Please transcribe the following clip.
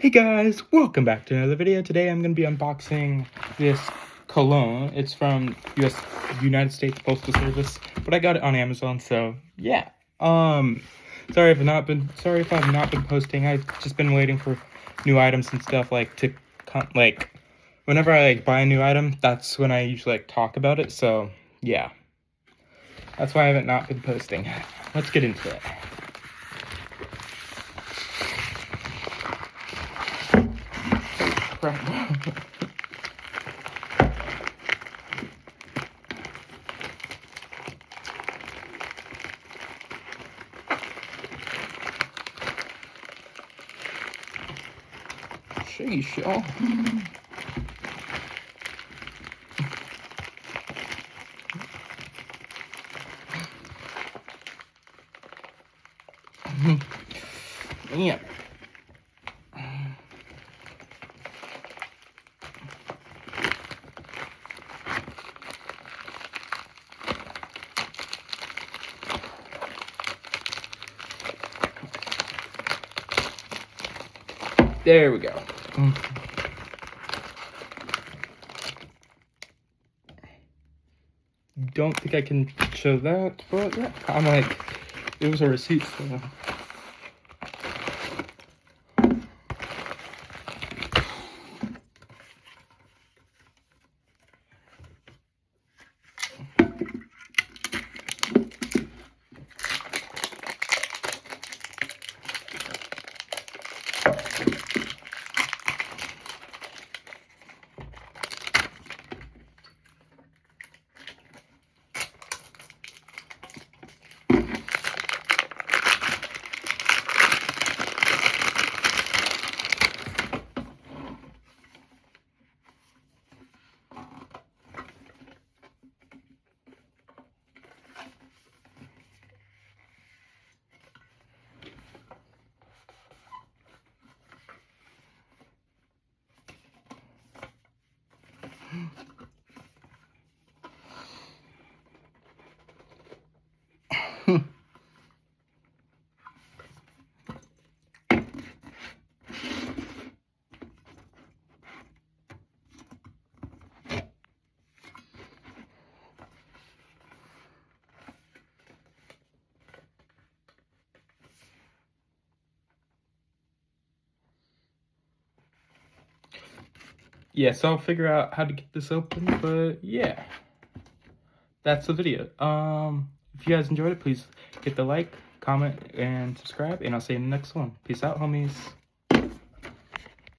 Hey guys, welcome back to another video. Today I'm going to be unboxing this cologne. It's from United States Postal Service, but I got it on Amazon, so yeah. Sorry if I've not been posting. I've just been waiting for new items and stuff whenever I buy a new item, that's when I usually talk about it. So, yeah. That's why I haven't not been posting. Let's get into it. Sheesh, y'all. Yeah. There we go. Don't think I can show that, but yeah, I'm like, it was a receipt, so. Yeah, so I'll figure out how to get this open, but yeah. That's the video. If you guys enjoyed it, please hit the like, comment, and subscribe, and I'll see you in the next one. Peace out, homies.